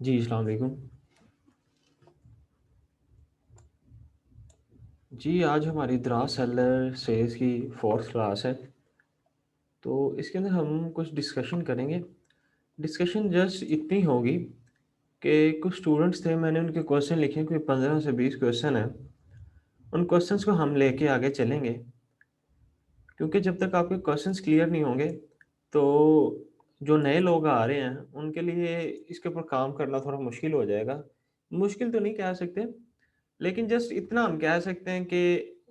जी, अस्सलाम वालेकुम। जी, आज हमारी दराज सेलर सेल्स की 4th क्लास है, तो इसके अंदर हम कुछ डिस्कशन करेंगे। डिस्कशन जस्ट इतनी होगी कि कुछ स्टूडेंट्स थे, मैंने उनके क्वेश्चन लिखे, कोई 15 से 20 क्वेश्चन हैं। उन क्वेश्चंस को हम लेके आगे चलेंगे, क्योंकि जब तक आपके क्वेश्चंस क्लियर नहीं होंगे, तो जो नए लोग आ रहे हैं, उनके लिए इसके ऊपर काम करना थोड़ा मुश्किल हो जाएगा। मुश्किल तो नहीं कह सकते, लेकिन जस्ट इतना हम कह सकते हैं कि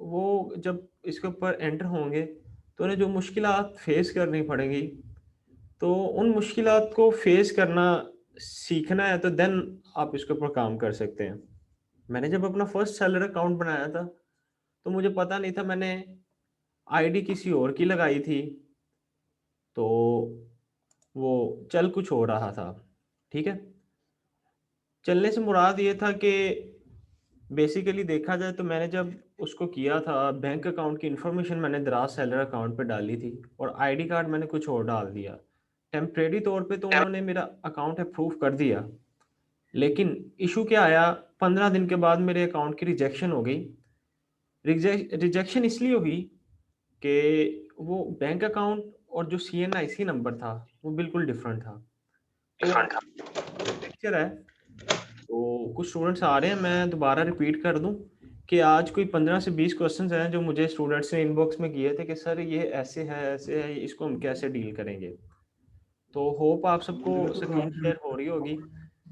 वो जब इसके ऊपर एंटर होंगे, तो उन्हें जो मुश्किलात फेस करनी पड़ेंगी, तो उन मुश्किलात को फेस करना सीखना है, तो देन आप इसके ऊपर काम कर सकते हैं। मैंने जब अपना फर्स्ट सेलर अकाउंट बनाया था, तो मुझे पता नहीं था, मैंने आईडी किसी और की लगाई थी, तो वो चल कुछ हो रहा था, ठीक है? चलने से मुराद ये था कि बेसिकली देखा जाए तो मैंने जब उसको किया था, बैंक अकाउंट की इन्फॉर्मेशन मैंने दराज सेलर अकाउंट पे डाली थी और आईडी कार्ड मैंने कुछ और डाल दिया। टेम्परेरी तौर पे तो उन्होंने मेरा अकाउंट अप्रूव कर दिया, लेकिन इशू क्या आया, 15 दिन के बाद मेरे अकाउंट की रिजेक्शन हो गई। रिजेक्शन इसलिए हुई कि वो बैंक अकाउंट और जो सीएनआईसी नंबर था, वो बिल्कुल डिफरेंट था। तो लेक्चर है, तो कुछ स्टूडेंट्स आ रहे हैं, मैं दोबारा रिपीट कर दूं कि आज कोई 15 से 20 क्वेश्चंस हैं जो मुझे स्टूडेंट्स ने इनबॉक्स में किए थे कि सर ये ऐसे है, इसको हम कैसे डील करेंगे। तो होप आप सबको स्क्रीन शेयर हो रही होगी।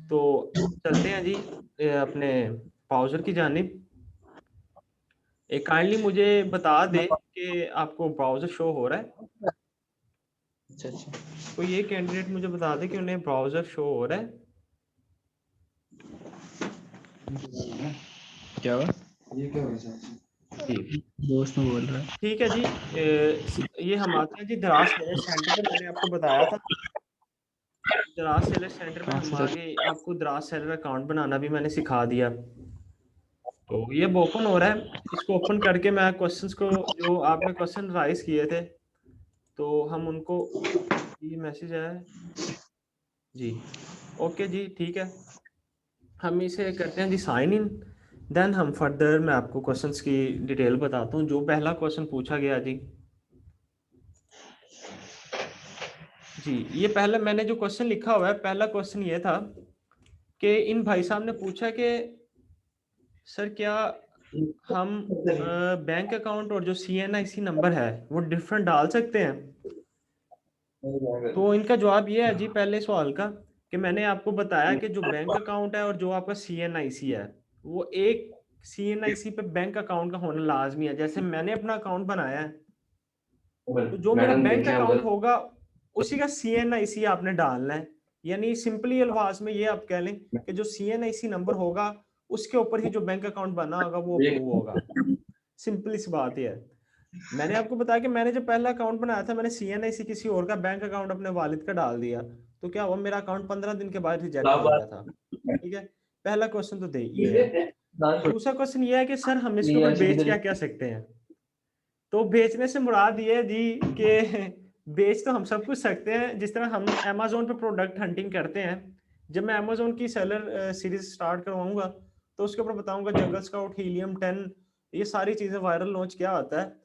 तो चलते हैं जी अपने ब्राउज़र की जानिब। एक काइंडली मुझे बता दें कि आपको ब्राउज़र शो हो रहा है? अच्छा अच्छा। कोई एक कैंडिडेट मुझे बता दे कि उन्हें ब्राउज़र शो हो रहा है? क्या हुआ? जी। दोस्त में बोल रहा है। ठीक है जी। ये हम आते हैं जी दराज सेंटर पे, मैंने आपको बताया था। दराज सेलर सेंटर पे कहाँ हम से आगे आपको दराज सेलर अकाउंट बनाना भी मैंने सिखा दिया। तो ये अब ओपन हो रहा है। इसको ओपन करके मैं क्वेश्चंस को, जो आपने क्वेश्चन राइज किए थे, तो हम उनको, ये मैसेज आया है जी। ओके जी, ठीक है। हम इसे करते हैं जी साइन इन। देन हम फर्दर, मैं आपको क्वेश्चंस की डिटेल बताता हूँ। जो पहला क्वेश्चन पूछा गया जी, जी ये पहला मैंने जो क्वेश्चन लिखा हुआ है, पहला क्वेश्चन ये था कि इन भाई साहब ने पूछा कि सर क्या हम बैंक अकाउंट और जो सीएनआईसी नंबर है वो डिफरेंट डाल सकते हैं? तो इनका जवाब ये है जी, पहले सवाल का, कि मैंने आपको बताया कि जो बैंक अकाउंट है और जो आपका सीएनआईसी है, वो एक सीएनआईसी पे बैंक अकाउंट का होना लाजमी है। जैसे मैंने अपना अकाउंट बनाया है, तो जो मेरा मैडम बैंक देखे हैं अकाउंट उधर। होगा, उसी का सीएनआईसी आपने डालना है। यानी सिंपली अल्फाज में ये आप कह लें कि जो सीएनआईसी नंबर होगा, उसके ऊपर ही जो बैंक अकाउंट बना होगा वो अप्रूव होगा। सिंपल सी बात ये है। मैंने आपको बताया कि मैंने जब पहला अकाउंट बनाया था, मैंने सीएनआईसी किसी और का बैंक अकाउंट अपने वालिद का डाल दिया, तो क्या हुआ, मेरा अकाउंट 15 दिन के बाद रिजेक्ट हो गया था। ठीक है, पहला क्वेश्चन तो दे ये है। दूसरा क्वेश्चन ये है कि सर हम इसके ऊपर बेच क्या क्या सकते हैं? तो बेचने से मुराद ये है जी कि बेच तो हम सब कुछ सकते हैं। जिस तरह हम अमेज़न पे प्रोडक्ट हंटिंग करते हैं, जब मैं अमेज़न की सेलर सीरीज़ स्टार्ट करवाऊँगा, तो उसके ऊपर बताऊँगा जंगल स्काउट, हीलियम 10, ये सारी चीज़ें वायरल लॉन्च क्या होता है।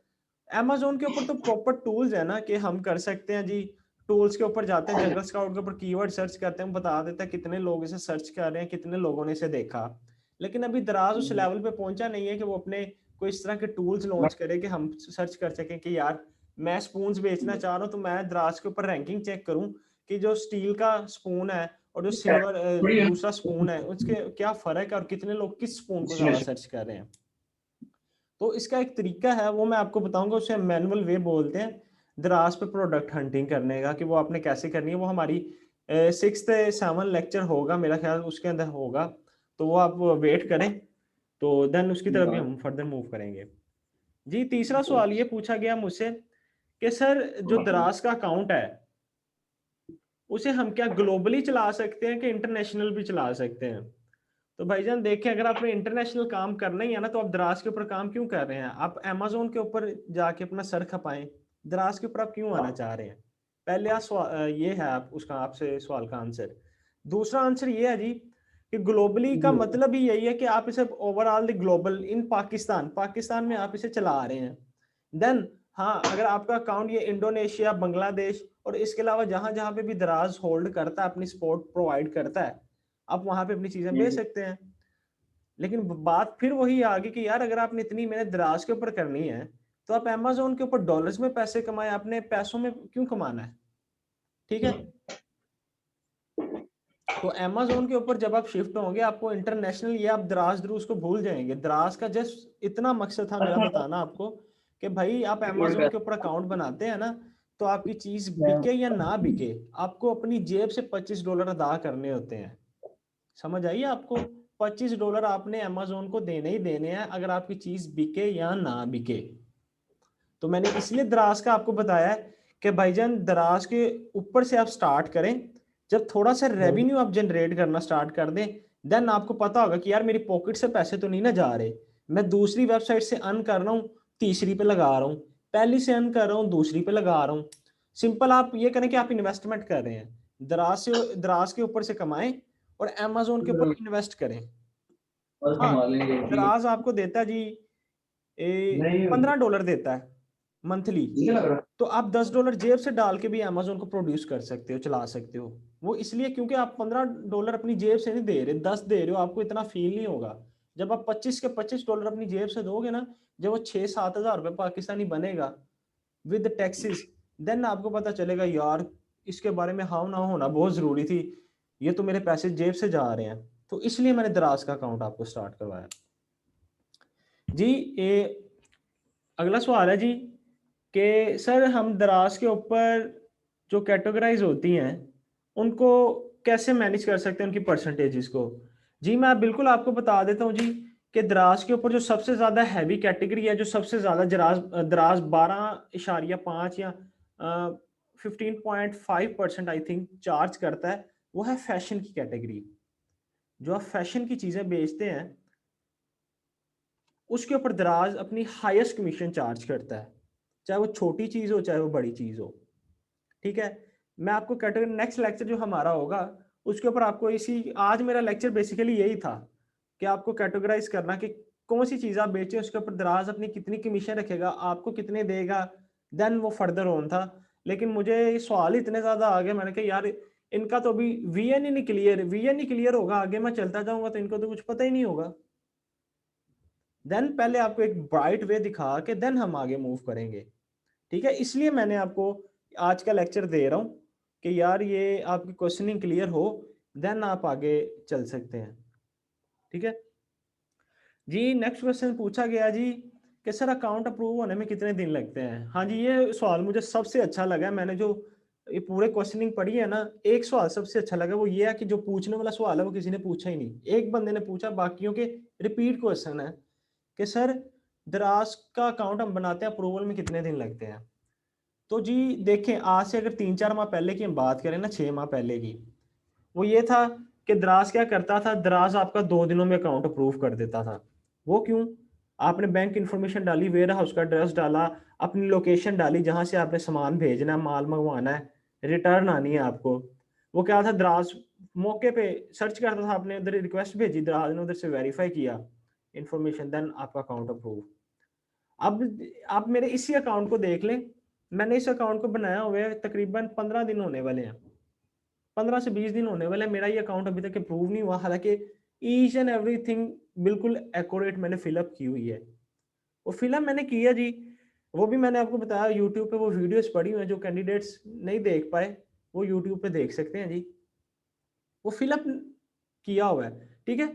अमेज़न के ऊपर तो प्रॉपर टूल्स है ना कि हम कर सकते हैं जी। टूल्स के ऊपर जाते हैं, जंगल स्काउट के ऊपर कीवर्ड सर्च करते हैं, बता देता है कितने लोग इसे सर्च कर रहे हैं, कितने लोगों ने इसे देखा। लेकिन अभी दराज़ उस लेवल पे पहुँचा नहीं है कि वो अपने कोई इस तरह के टूल्स लॉन्च करे कि हम सर्च कर सकें कि यार मैं स्पून्स बेचना चाह रहा हूँ, तो मैं दराज के ऊपर रैंकिंग चेक करूँ कि जो स्टील का स्पून है और जो सिल्वर दूसरा स्पून है, उसके क्या फ़र्क है और कितने लोग किस स्पून को ज़्यादा सर्च कर रहे हैं। तो इसका एक तरीका है, वो मैं आपको बताऊँगा, उसे मैनुअल वे बोलते हैं दराज पे प्रोडक्ट हंटिंग करने का, कि वो आपने कैसे करनी है। वो हमारी 6th 7 लेक्चर होगा मेरा ख्याल, उसके अंदर होगा। तो वो आप वेट करें, तो देन उसकी तरफ भी हम फर्दर मूव करेंगे। जी, तीसरा सवाल ये पूछा गया मुझसे कि सर जो दराज का अकाउंट है, उसे हम क्या ग्लोबली चला सकते हैं कि इंटरनेशनल भी चला सकते हैं? तो भाईजान देखें, अगर आपने इंटरनेशनल काम करना ही है ना, तो आप दराज के ऊपर काम क्यों कर रहे हैं? आप अमेज़न के ऊपर जाके अपना सर खपाएँ, दराज के ऊपर आप क्यों आना चाह रहे हैं? पहले ये है आप उसका आपसे सवाल का आंसर। दूसरा आंसर ये है जी कि ग्लोबली का मतलब ही यही है कि आप इसे ओवरऑल द ग्लोबल इन पाकिस्तान में आप इसे चला रहे हैं। देन हाँ, अगर आपका अकाउंट ये इंडोनेशिया, बांग्लादेश और इसके अलावा जहां जहां पे भी दराज होल्ड करता है, अपनी सपोर्ट प्रोवाइड करता है, आप वहां पे अपनी चीजें बेच सकते हैं। लेकिन बात फिर वही आ गई कि यार अगर आपने इतनी मेहनत दराज के ऊपर करनी है तो आप अमेजोन के ऊपर डॉलर्स में पैसे कमाए, आपने पैसों में क्यों कमाना है? ठीक है, तो अमेजोन के ऊपर जब आप शिफ्ट होंगे आपको इंटरनेशनल, ये आप दराज दरूज को भूल जाएंगे। दराज का जस्ट इतना मकसद था मेरा बताना आपको कि भाई आप अमेजोन के ऊपर अकाउंट बनाते हैं ना, तो आपकी चीज बिके या ना बिके, आपको अपनी जेब से $25 अदा करने होते हैं। समझ आइए आपको, $25 आपने अमेजोन को देने ही देने हैं, अगर आपकी चीज बिके या ना बिके। तो मैंने इसलिए दराज का आपको बताया है कि भाईजान दराज के ऊपर से आप स्टार्ट करें, जब थोड़ा सा रेवेन्यू आप जनरेट करना स्टार्ट कर दें, देन आपको पता होगा कि यार मेरी पॉकेट से पैसे तो नहीं ना जा रहे, मैं दूसरी वेबसाइट से अर्न कर रहा हूँ, तीसरी पे लगा रहा हूँ, पहली से अर्न कर रहा हूँ, दूसरी पे लगा रहा हूँ। सिंपल आप ये करें कि आप इन्वेस्टमेंट कर रहे हैं, दराज के ऊपर से कमाएं और अमेजोन के ऊपर इन्वेस्ट करें। हाँ, दराज आपको देता है जी $15 देता है मंथली, तो आप $10 जेब से डाल के भी अमेजोन को प्रोड्यूस कर सकते हो, चला सकते हो। वो इसलिए क्योंकि आप $15 अपनी जेब से नहीं दे रहे, 10 दे रहे हो, आपको इतना फील नहीं होगा। जब आप 25 के $25 अपनी जेब से दोगे ना, जब वो 6-7 हजार रुपये पाकिस्तानी बनेगा विद टैक्सेस, देन आपको पता चलेगा यार इसके बारे में हाँ ना होना बहुत जरूरी थी, ये तो मेरे पैसे जेब से जा रहे हैं। तो इसलिए मैंने दराज का अकाउंट आपको स्टार्ट करवाया जी। अगला सवाल है जी कि सर हम दराज के ऊपर जो कैटेगराइज होती हैं उनको कैसे मैनेज कर सकते हैं, उनकी परसेंटेजेस को? जी मैं बिल्कुल आपको बता देता हूँ जी कि दराज के ऊपर जो सबसे ज़्यादा हैवी कैटेगरी है, जो सबसे ज़्यादा दराज 12.5 या 15.5% आई थिंक चार्ज करता है, वो है फैशन की कैटेगरी। जो आप फैशन की चीज़ें बेचते हैं उसके ऊपर दराज अपनी हाईएस्ट कमीशन चार्ज करता है, चाहे वो छोटी चीज़ हो चाहे वो बड़ी चीज़ हो। ठीक है, मैं आपको कैटेगरी नेक्स्ट लेक्चर जो हमारा होगा उसके ऊपर आपको इसी, आज मेरा लेक्चर बेसिकली यही था कि आपको कैटेगराइज करना कि कौन सी चीज़ आप बेचें, उसके ऊपर दराज अपनी कितनी कमीशन रखेगा, आपको कितने देगा, देन वो फर्दर ऑन था। लेकिन मुझे ये सवाल इतने ज़्यादा आ गए, मैंने कहा यार इनका तो अभी वीएन ही नहीं क्लियर, वीएन ही क्लियर होगा, आगे मैं चलता जाऊंगा तो इनको तो कुछ पता ही नहीं होगा। देन पहले आपको एक ब्राइट वे दिखा के देन हम आगे मूव करेंगे। ठीक है, इसलिए मैंने आपको आज का लेक्चर दे रहा हूँ कि यार ये आपकी क्वेश्चनिंग क्लियर हो, देन आप आगे चल सकते हैं। ठीक है जी, नेक्स्ट क्वेश्चन पूछा गया जी कि सर अकाउंट अप्रूव होने में कितने दिन लगते हैं? हाँ जी, ये सवाल मुझे सबसे अच्छा लगा। मैंने जो ये पूरे क्वेश्चनिंग पढ़ी है ना, एक सवाल सबसे अच्छा लगा, वो ये है कि जो पूछने वाला सवाल है वो किसी ने पूछा ही नहीं, एक बंदे ने पूछा, बाकियों के रिपीट क्वेश्चन है कि सर दराज का अकाउंट हम बनाते हैं, अप्रूवल में कितने दिन लगते हैं? तो जी देखें, आज से अगर 3-4 माह पहले की हम बात करें ना, 6 माह पहले की, वो ये था कि दराज क्या करता था, दराज आपका 2 दिनों में अकाउंट अप्रूव कर देता था। वो क्यों? आपने बैंक इन्फॉर्मेशन डाली, वेयर हाउस का एड्रेस डाला, अपनी लोकेशन डाली जहां से आपने सामान भेजना है, माल मंगवाना है, रिटर्न आनी है आपको। वो क्या था, दराज मौके पे सर्च करता था, आपने उधर रिक्वेस्ट भेजी, दराज ने उधर से वेरीफाई किया इन्फॉर्मेशन, देन आपका अकाउंट अप्रूव। अब आप मेरे इसी अकाउंट को देख लें, मैंने इस अकाउंट को बनाया हुआ है तकरीबन 15 दिन होने वाले हैं, 15 से 20 दिन होने वाले हैं, मेरा ये अकाउंट अभी तक अप्रूव नहीं हुआ, हालांकि ईच एंड एवरीथिंग बिल्कुल एक्यूरेट मैंने फिलअप की हुई है। वो फिलअप मैंने किया जी, वो भी मैंने आपको बताया यूट्यूब पे वो वीडियोस पड़ी हुई हैं, जो कैंडिडेट्स नहीं देख पाए वो यूट्यूब पे देख सकते हैं जी, वो फिलअप किया हुआ है। ठीक है,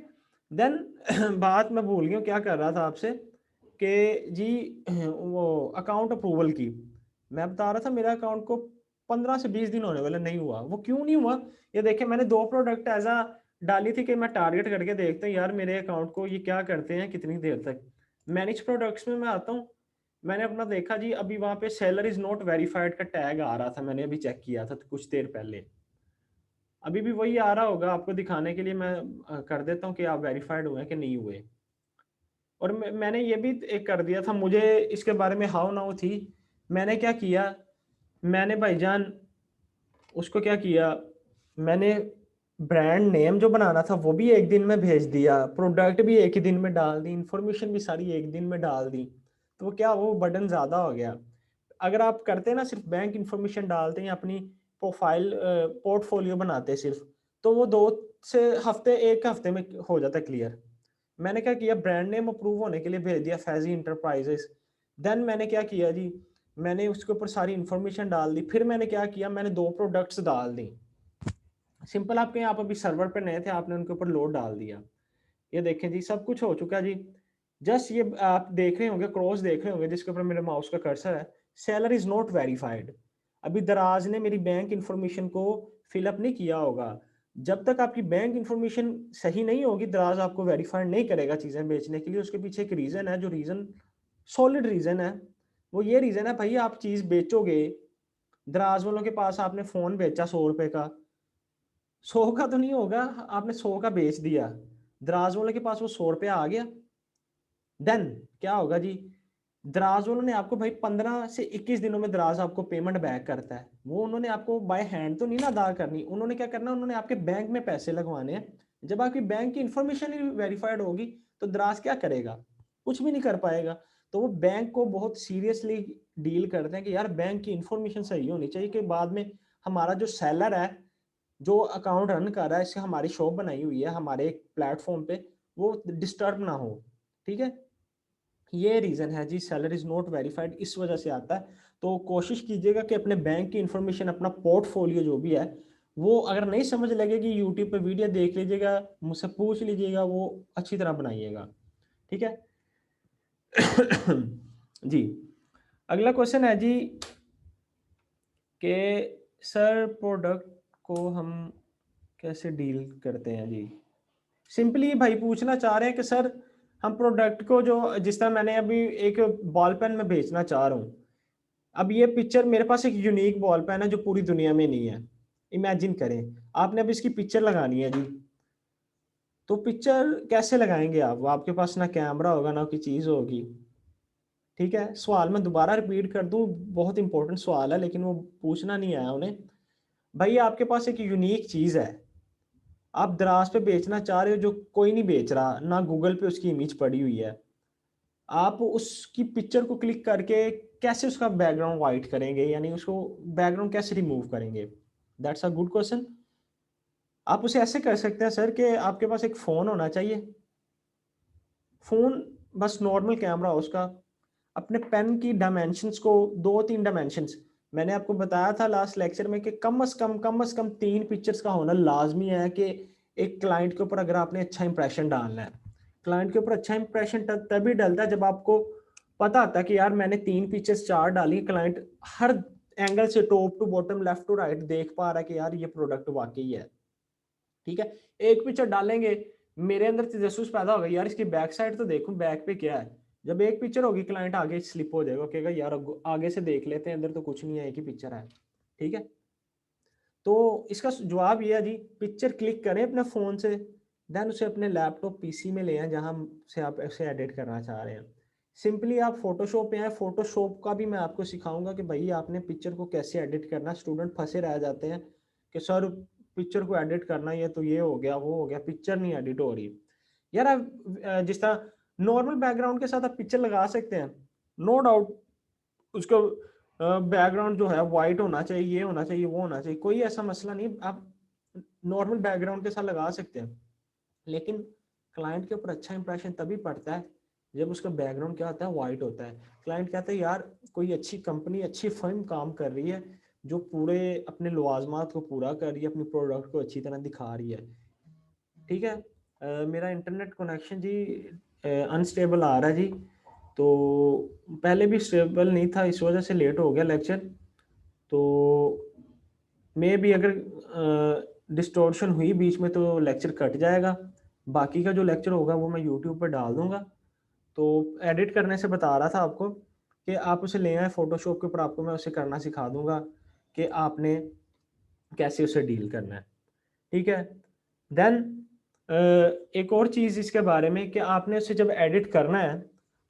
देन बात मैं भूल गया क्या कर रहा था आपसे कि जी वो अकाउंट अप्रूवल की मैं बता रहा था, मेरा अकाउंट को 15 से 20 दिन होने वाला नहीं हुआ। वो क्यों नहीं हुआ? ये देखिए, मैंने 2 प्रोडक्ट ऐसा डाली थी कि मैं टारगेट करके देखता हूँ यार मेरे अकाउंट को ये क्या करते हैं कितनी देर तक। मैनेज प्रोडक्ट्स में मैं आता हूँ, मैंने अपना देखा जी, अभी वहां पे सेलर इज नॉट वेरीफाइड का टैग आ रहा था, मैंने अभी चेक किया था कुछ देर पहले, अभी भी वही आ रहा होगा आपको दिखाने के लिए, मैं कर देता हूँ कि आप वेरीफाइड हुए कि नहीं हुए। और मैंने ये भी एक कर दिया था, मुझे इसके बारे में हाउ नाउ थी, मैंने क्या किया, मैंने भाईजान उसको क्या किया, मैंने ब्रांड नेम जो बनाना था वो भी एक दिन में भेज दिया, प्रोडक्ट भी एक ही दिन में डाल दी, इंफॉर्मेशन भी सारी एक दिन में डाल दी, तो वो क्या, वो बर्डन ज़्यादा हो गया। अगर आप करते ना सिर्फ बैंक इंफॉर्मेशन डालते हैं, अपनी प्रोफाइल पोर्टफोलियो बनाते सिर्फ, तो वो 2 से हफ्ते 1 हफ्ते में हो जाता है क्लियर। मैंने क्या किया, ब्रांड नेम अप्रूव होने के लिए भेज दिया फैजी इंटरप्राइजेस। देन मैंने क्या किया जी, मैंने उसके ऊपर सारी इंफॉर्मेशन डाल दी। फिर मैंने क्या किया, मैंने 2 प्रोडक्ट्स डाल दी। सिंपल, आपके आप अभी सर्वर पे नए थे, आपने उनके ऊपर लोड डाल दिया। ये देखें जी, सब कुछ हो चुका है जी। जस्ट ये आप देख रहे होंगे, क्रॉस देख रहे होंगे जिसके ऊपर मेरे माउस का कर्सर है, सेलर इज नॉट वेरीफाइड। अभी दराज ने मेरी बैंक इंफॉर्मेशन को फिलअप नहीं किया होगा। जब तक आपकी बैंक इंफॉर्मेशन सही नहीं होगी, दराज आपको वेरीफाइड नहीं करेगा चीज़ें बेचने के लिए। उसके पीछे एक रीज़न है, जो रीज़न सॉलिड रीज़न है, वो ये रीज़न है, भाई आप चीज़ बेचोगे, दराज वालों के पास आपने फ़ोन बेचा 100 रुपए का, 100 का तो नहीं होगा, आपने 100 का बेच दिया, दराज वाले के पास वो 100 रुपये आ गया। देन क्या होगा जी, दराज वालों ने आपको भाई 15 से 21 दिनों में दराज आपको पेमेंट बैक करता है। वो उन्होंने आपको बाय हैंड तो नहीं ना अदा करनी, उन्होंने क्या करना, उन्होंने आपके बैंक में पैसे लगवाने हैं। जब आपकी बैंक की इंफॉर्मेशन ही वेरीफाइड होगी, तो दराज क्या करेगा, कुछ भी नहीं कर पाएगा। तो वो बैंक को बहुत सीरियसली डील करते हैं कि यार बैंक की इंफॉर्मेशन सही होनी चाहिए, कि बाद में हमारा जो सेलर है, जो अकाउंट रन कर रहा है, इससे हमारी शॉप बनाई हुई है हमारे एक प्लेटफॉर्म पे, वो डिस्टर्ब ना हो। ठीक है, ये रीज़न है जी, सेलर इज़ नॉट वेरीफाइड, इस वजह से आता है। तो कोशिश कीजिएगा कि अपने बैंक की इंफॉर्मेशन, अपना पोर्टफोलियो जो भी है, वो अगर नहीं समझ लगेगी, यूट्यूब पे वीडियो देख लीजिएगा, मुझसे पूछ लीजिएगा, वो अच्छी तरह बनाइएगा। ठीक है। जी, अगला क्वेश्चन है जी कि सर प्रोडक्ट को हम कैसे डील करते हैं जी। सिंपली भाई पूछना चाह रहे हैं कि सर हम प्रोडक्ट को, जो जिस तरह मैंने अभी एक बॉल पेन में बेचना चाह रहा हूँ, अब ये पिक्चर, मेरे पास एक यूनिक बॉल पेन है जो पूरी दुनिया में नहीं है। इमेजिन करें, आपने अब इसकी पिक्चर लगानी है जी, तो पिक्चर कैसे लगाएंगे आप, आपके पास ना कैमरा होगा, ना कोई चीज़ होगी। ठीक है, सवाल मैं दोबारा रिपीट कर दूं, बहुत इंपॉर्टेंट सवाल है, लेकिन वो पूछना नहीं आया उन्हें। भाई आपके पास एक यूनिक चीज़ है, आप दराज पे बेचना चाह रहे हो, जो कोई नहीं बेच रहा, ना गूगल पे उसकी इमेज पड़ी हुई है। आप उसकी पिक्चर को क्लिक करके कैसे उसका बैकग्राउंड वाइट करेंगे, यानी उसको बैकग्राउंड कैसे रिमूव करेंगे? That's a good question. आप उसे ऐसे कर सकते हैं सर, कि आपके पास एक फ़ोन होना चाहिए, फ़ोन, बस नॉर्मल कैमरा हो उसका, अपने पेन की डायमेंशंस को, 2-3 डायमेंशंस, मैंने आपको बताया था लास्ट लेक्चर में कि कम से कम 3 पिक्चर्स का होना लाज़मी है, कि एक क्लाइंट के ऊपर अगर आपने अच्छा इंप्रेशन डालना है। क्लाइंट के ऊपर अच्छा इंप्रेशन तभी डलता है जब आपको पता होता है कि यार मैंने 3 पिक्चर्स 4 डाली, क्लाइंट हर एंगल से, top to bottom, left to right देख पा रहा है कि यार ये प्रोडक्ट वाक़ई है। ठीक है, एक पिक्चर डालेंगे, मेरे अंदर तजस्सुस पैदा होगा, यार इसकी बैक साइड तो देखूं, बैक पे क्या है। जब एक पिक्चर होगी, क्लाइंट आगे स्लिप हो जाएगा, कहेगा यार आगे से देख लेते हैं, अंदर तो कुछ नहीं है, एक ही पिक्चर है। ठीक है, तो इसका जवाब ये है जी, पिक्चर क्लिक करें अपने फ़ोन से, देन उसे अपने लैपटॉप पीसी में ले आएं, जहां से आप उसे एडिट करना चाह रहे हैं। सिंपली आप फोटोशॉप पे आए, फोटोशॉप का भी मैं आपको सिखाऊंगा कि भाई आपने पिक्चर को कैसे एडिट करना। स्टूडेंट फंसे रह जाते हैं कि सर पिक्चर को एडिट करना है, तो ये हो गया, वो हो गया, पिक्चर नहीं एडिट हो रही। यार आप जिस तरह नॉर्मल बैकग्राउंड के साथ आप पिक्चर लगा सकते हैं, नो डाउट, उसका बैकग्राउंड जो है वाइट होना चाहिए, ये होना चाहिए, वो होना चाहिए, कोई ऐसा मसला नहीं, आप नॉर्मल बैकग्राउंड के साथ लगा सकते हैं। लेकिन क्लाइंट के ऊपर अच्छा इंप्रेशन तभी पड़ता है जब उसका बैकग्राउंड क्या होता है, वाइट होता है। क्लाइंट कहता है यार कोई अच्छी कंपनी, अच्छी फर्म काम कर रही है, जो पूरे अपने लवाजमात को पूरा कर रही है, अपनी प्रोडक्ट को अच्छी तरह दिखा रही है। ठीक है, मेरा इंटरनेट कनेक्शन जी अनस्टेबल आ रहा है जी, तो पहले भी स्टेबल नहीं था, इस वजह से लेट हो गया लेक्चर। तो मे भी अगर डिस्टॉर्शन हुई बीच में तो लेक्चर कट जाएगा, बाकी का जो लेक्चर होगा वो मैं यूट्यूब पर डाल दूंगा। तो एडिट करने से बता रहा था आपको कि आप उसे ले आए फोटोशॉप के ऊपर, आपको मैं उसे करना सिखा दूंगा कि आपने कैसे उसे डील करना है। ठीक है, देन एक और चीज़ इसके बारे में, कि आपने उसे जब एडिट करना है,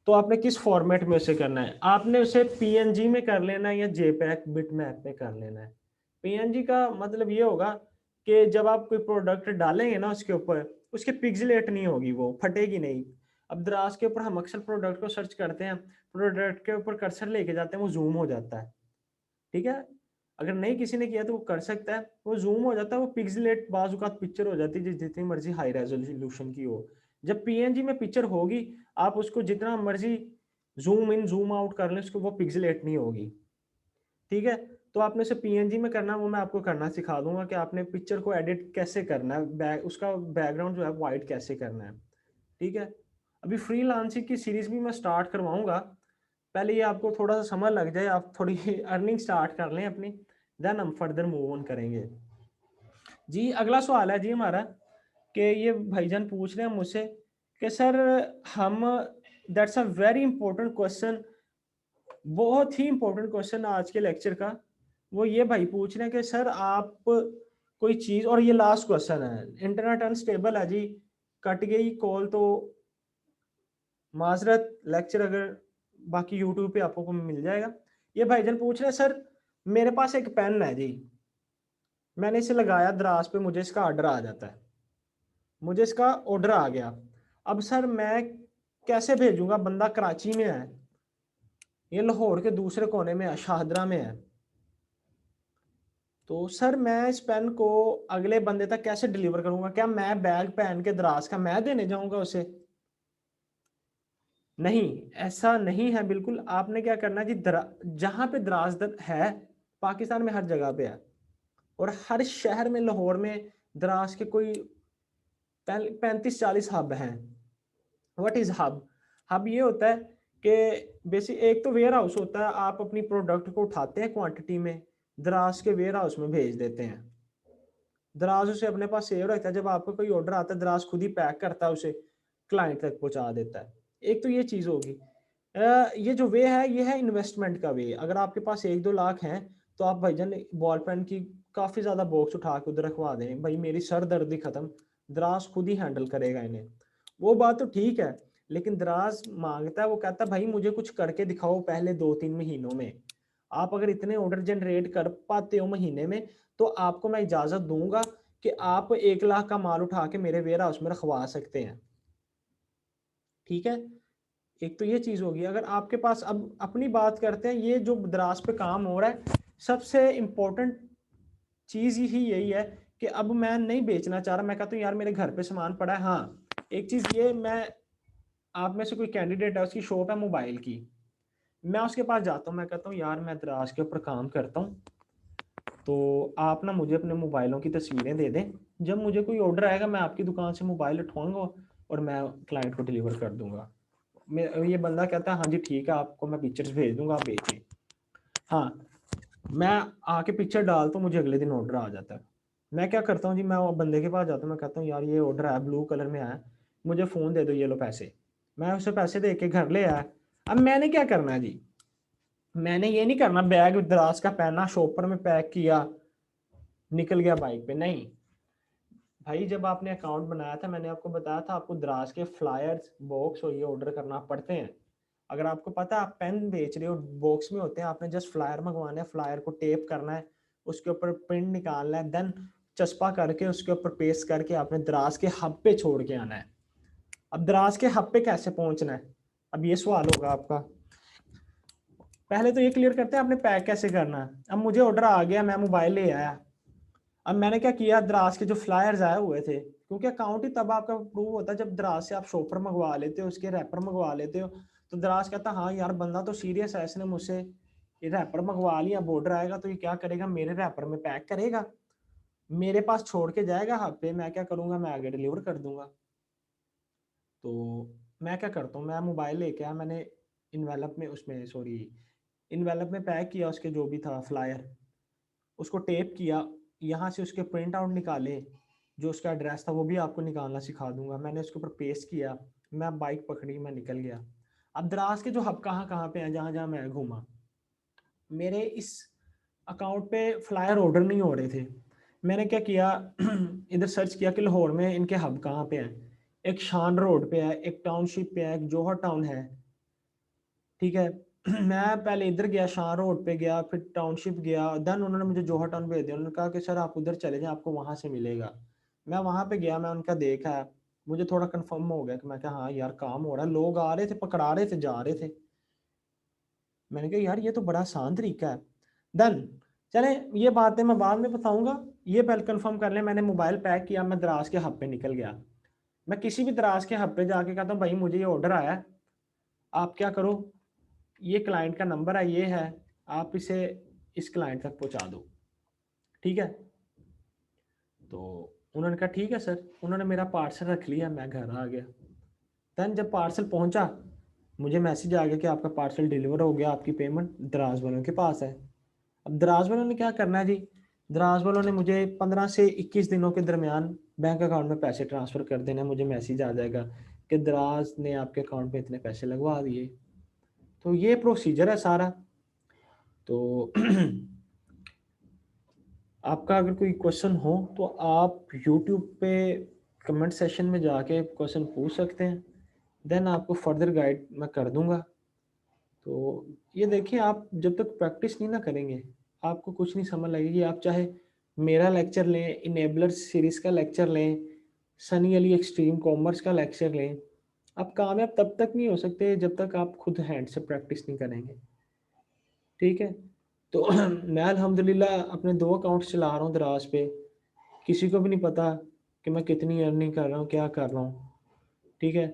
तो आपने किस फॉर्मेट में उसे करना है। आपने उसे PNG में कर लेना है, या JPEG बिटमैप में कर लेना है। PNG का मतलब ये होगा कि जब आप कोई प्रोडक्ट डालेंगे ना उसके ऊपर, उसके पिक्सेलेट नहीं होगी, वो फटेगी नहीं। अब दराज के ऊपर हम अक्सर प्रोडक्ट को सर्च करते हैं, प्रोडक्ट के ऊपर कर्सर लेके जाते हैं, वो जूम हो जाता है, ठीक है। अगर नहीं किसी ने किया तो वो कर सकता है, वो जूम हो जाता है, वो पिक्सेलेट बाजू का पिक्चर हो जाती है जितनी मर्जी हाई रेजोल्यूशन की हो। जब पीएनजी में पिक्चर होगी, आप उसको जितना मर्जी जूम इन जूम आउट कर लें, उसको वो पिक्सेलेट नहीं होगी, ठीक है। तो आपने उसे पीएनजी में करना, वो मैं आपको करना सिखा दूंगा कि आपने पिक्चर को एडिट कैसे करना है, उसका बैकग्राउंड जो है वाइट कैसे करना है, ठीक है। अभी फ्रीलांसिंग की सीरीज भी मैं स्टार्ट करवाऊंगा, पहले ये आपको थोड़ा सा समझ लग जाए, आप थोड़ी अर्निंग स्टार्ट कर लें अपनी, देन हम फर्दर मूव ऑन करेंगे। जी अगला सवाल है जी हमारा, कि ये भाईजान पूछ रहे हैं मुझसे कि सर हम, that's a very important question, बहुत ही इंपॉर्टेंट क्वेश्चन आज के लेक्चर का। वो ये भाई पूछ रहे हैं कि सर आप कोई चीज, और ये लास्ट क्वेश्चन है, इंटरनेट अनस्टेबल है जी, कट गई कॉल तो माजरत, लेक्चर अगर बाकी यूट्यूब पे आपको मिल जाएगा। ये भाईजान पूछ रहे हैं सर मेरे पास एक पेन है जी, मैंने इसे लगाया दराज पे, मुझे इसका ऑर्डर आ जाता है, मुझे इसका ऑर्डर आ गया, अब सर मैं कैसे भेजूंगा, बंदा कराची में है, ये लाहौर के दूसरे कोने में है, शाहदरा में है, तो सर मैं इस पेन को अगले बंदे तक कैसे डिलीवर करूंगा, क्या मैं बैग पहन के दराज का मैं देने जाऊंगा उसे? नहीं, ऐसा नहीं है बिल्कुल। आपने क्या करना है जी, जहां पे दराज है, पाकिस्तान में हर जगह पे है, और हर शहर में, लाहौर में दराज के कोई 35-40 हब हैं। What is hub? हब ये होता है कि बेसिक एक तो वेयर हाउस होता है, आप अपनी प्रोडक्ट को उठाते हैं क्वांटिटी में, दराज के वेयर हाउस में भेज देते हैं, दराज उसे अपने पास सेव रखता है, जब आपको कोई ऑर्डर आता है दराज खुद ही पैक करता है, उसे क्लाइंट तक पहुंचा देता है। एक तो ये चीज होगी। ये जो वे है, ये है इन्वेस्टमेंट का वे। अगर आपके पास 1-2 लाख हैं, तो आप भाईजान बॉल पेन की काफी ज्यादा बॉक्स उठा के उधर रखवा दें, भाई मेरी सर दर्द ही खत्म, दराज खुद ही हैंडल करेगा इन्हें। वो बात तो ठीक है, लेकिन दराज मांगता है, वो कहता है भाई मुझे कुछ करके दिखाओ पहले 2-3 महीनों में। आप अगर इतने ऑर्डर जनरेट कर पाते हो महीने में, तो आपको मैं इजाजत दूंगा कि आप 1 लाख का माल उठा के मेरे वेयर हाउस में रखवा सकते हैं, ठीक है। एक तो ये चीज होगी। अगर आपके पास, अब अपनी बात करते हैं, ये जो दराज पे काम हो रहा है, सबसे इंपॉर्टेंट चीज ही यही है कि अब मैं नहीं बेचना चाह रहा, मैं कहता हूँ यार मेरे घर पे सामान पड़ा है। हाँ, एक चीज ये, मैं, आप में से कोई कैंडिडेट है, उसकी शॉप है मोबाइल की, मैं उसके पास जाता हूँ, मैं कहता हूँ यार मैं दराज के ऊपर काम करता हूँ, तो आप ना मुझे अपने मोबाइलों की तस्वीरें दे दें, जब मुझे कोई ऑर्डर आएगा मैं आपकी दुकान से मोबाइल उठवाऊंगा और मैं क्लाइंट को डिलीवर कर दूंगा। ये बंदा कहता है हाँ जी ठीक है, आपको मैं पिक्चर्स भेज दूंगा, आप भेजिए। हाँ, मैं आके पिक्चर डालता हूँ, मुझे अगले दिन ऑर्डर आ जाता है। मैं क्या करता हूँ जी, मैं वो बंदे के पास जाता हूँ, मैं कहता हूँ यार ये ऑर्डर है, ब्लू कलर में है, मुझे फ़ोन दे दो, ये लो पैसे। मैं उसे पैसे दे के घर ले आया। अब मैंने क्या करना है जी, मैंने ये नहीं करना बैग दराज का पहना, शॉपर में पैक किया, निकल गया बाइक पे, नहीं भाई। जब आपने अकाउंट बनाया था, मैंने आपको बताया था आपको दराज के फ्लायर्स, बॉक्स और ये ऑर्डर करना पड़ते हैं। अगर आपको पता है आप पेन बेच रहे हो, बॉक्स में होते हैं, आपने जस्ट फ्लायर मंगवाना है, फ्लायर को टेप करना है, उसके ऊपर प्रिंट निकालना है, देन चस्पा करके उसके ऊपर पेस्ट करके आपने दराज के हब पे छोड़ के आना है। अब दराज के हब पे कैसे पहुंचना है, अब ये सवाल होगा आपका। पहले तो ये क्लियर करते हैं आपने पैक कैसे करना है। अब मुझे ऑर्डर आ गया, मैं मोबाइल ले आया, अब मैंने क्या किया, दराज के जो फ्लायर्स आए हुए थे, क्योंकि अकाउंट ही तब आपका प्रूव होता है जब दराज से आप शॉपर मंगवा लेते हो, उसके रैपर मंगवा लेते हो, तो दराज कहता हाँ यार बंदा तो सीरियस है, इसने मुझसे ये रैपर मंगवा लिया, बॉर्डर आएगा तो ये क्या करेगा, मेरे रैपर में पैक करेगा, मेरे पास छोड़ के जाएगा हब पे, मैं क्या करूंगा, मैं आगे डिलीवर कर दूंगा। तो मैं क्या करता हूँ, मैं मोबाइल लेके आया, मैंने इन्वेलप में, उसमें सॉरी, इन्वेलप में पैक किया उसके जो भी था फ्लायर, उसको टेप किया, यहाँ से उसके प्रिंट आउट निकाले, जो उसका एड्रेस था वो भी आपको निकालना सिखा दूंगा, मैंने उसके ऊपर पेस्ट किया, मैं बाइक पकड़ी, मैं निकल गया। अब दराज के जो हब कहाँ कहाँ पे हैं, जहाँ जहाँ मैं घूमा, मेरे इस अकाउंट पे फ्लायर ऑर्डर नहीं हो रहे थे। मैंने क्या किया इधर सर्च किया कि लाहौर में इनके हब कहाँ पे हैं। एक शान रोड पे है, एक टाउनशिप पे है, एक जौहर टाउन है, ठीक है, मैं पहले इधर गया, शाह रोड पे गया, फिर टाउनशिप गया, देन उन्होंने मुझे जोहर टाउन भेज दिया। उन्होंने कहा कि सर आप उधर चले जाएं, आपको वहां से मिलेगा। मैं वहां पे गया, मैं उनका देखा, मुझे थोड़ा कंफर्म हो गया कि मैं कहा हाँ यार काम हो रहा है, लोग आ रहे थे, पकड़ा रहे थे, जा रहे थे। मैंने कहा यार ये तो बड़ा आसान तरीका है। देन चले, ये बातें मैं बाद में बताऊंगा, ये पहले कंफर्म कर लें। मैंने मोबाइल पैक किया, मैं दराज के हब पे निकल गया। मैं किसी भी दराज के हब पे जाके कहता हूँ भाई मुझे ये ऑर्डर आया है, आप क्या करो, ये क्लाइंट का नंबर है, ये है, आप इसे इस क्लाइंट तक पहुंचा दो, ठीक है। तो उन्होंने कहा ठीक है सर। उन्होंने मेरा पार्सल रख लिया, मैं घर आ गया। देन जब पार्सल पहुंचा, मुझे मैसेज आ गया कि आपका पार्सल डिलीवर हो गया, आपकी पेमेंट दराज वालों के पास है। अब दराज वालों ने क्या करना है जी, दराज वालों ने मुझे 15 से 21 दिनों के दरमियान बैंक अकाउंट में पैसे ट्रांसफ़र कर देने। मुझे मैसेज आ जाएगा कि दराज ने आपके अकाउंट में इतने पैसे लगवा दिए। तो ये प्रोसीजर है सारा। तो आपका अगर कोई क्वेश्चन हो तो आप यूट्यूब पे कमेंट सेशन में जाके क्वेश्चन पूछ सकते हैं, देन आपको फर्दर गाइड मैं कर दूंगा। तो ये देखिए, आप जब तक प्रैक्टिस नहीं ना करेंगे आपको कुछ नहीं समझ लगेगी। आप चाहे मेरा लेक्चर लें, इनेबलर सीरीज़ का लेक्चर लें, सनी अली एक्सट्रीम कॉमर्स का लेक्चर लें, आप कामयाब तब तक नहीं हो सकते जब तक आप खुद हैंड से प्रैक्टिस नहीं करेंगे, ठीक है। तो मैं अल्हम्दुलिल्लाह अपने 2 अकाउंट्स चला रहा हूँ दराज पे, किसी को भी नहीं पता कि मैं कितनी अर्निंग कर रहा हूँ, क्या कर रहा हूँ, ठीक है।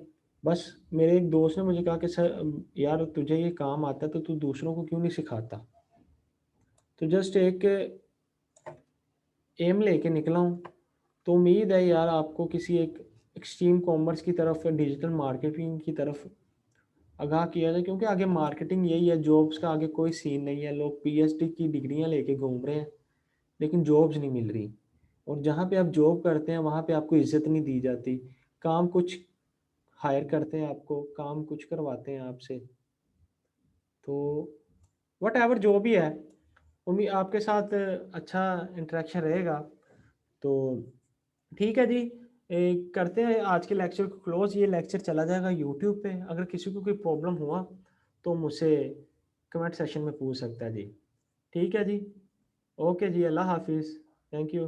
बस मेरे एक दोस्त ने मुझे कहा कि सर यार तुझे ये काम आता है तो तू दूसरों को क्यों नहीं सिखाता। तो जस्ट एक एम लेके निकला हूँ। तो उम्मीद है यार आपको किसी एक एक्सट्रीम कॉमर्स की तरफ, डिजिटल मार्केटिंग की तरफ आगाह किया जाए, क्योंकि आगे मार्केटिंग यही है, जॉब्स का आगे कोई सीन नहीं है। लोग पीएचडी की डिग्रियां लेके घूम रहे हैं लेकिन जॉब्स नहीं मिल रही, और जहाँ पे आप जॉब करते हैं वहाँ पे आपको इज्जत नहीं दी जाती। काम कुछ हायर करते हैं आपको, काम कुछ करवाते हैं आपसे। तो वट एवर जो भी है, उम्मीद आपके साथ अच्छा इंटरेक्शन रहेगा। तो ठीक है जी, करते हैं आज के लेक्चर को क्लोज। ये लेक्चर चला जाएगा यूट्यूब पे, अगर किसी को कोई प्रॉब्लम हुआ तो मुझसे कमेंट सेशन में पूछ सकता है जी। ठीक है जी, ओके जी, अल्लाह हाफिज़, थैंक यू।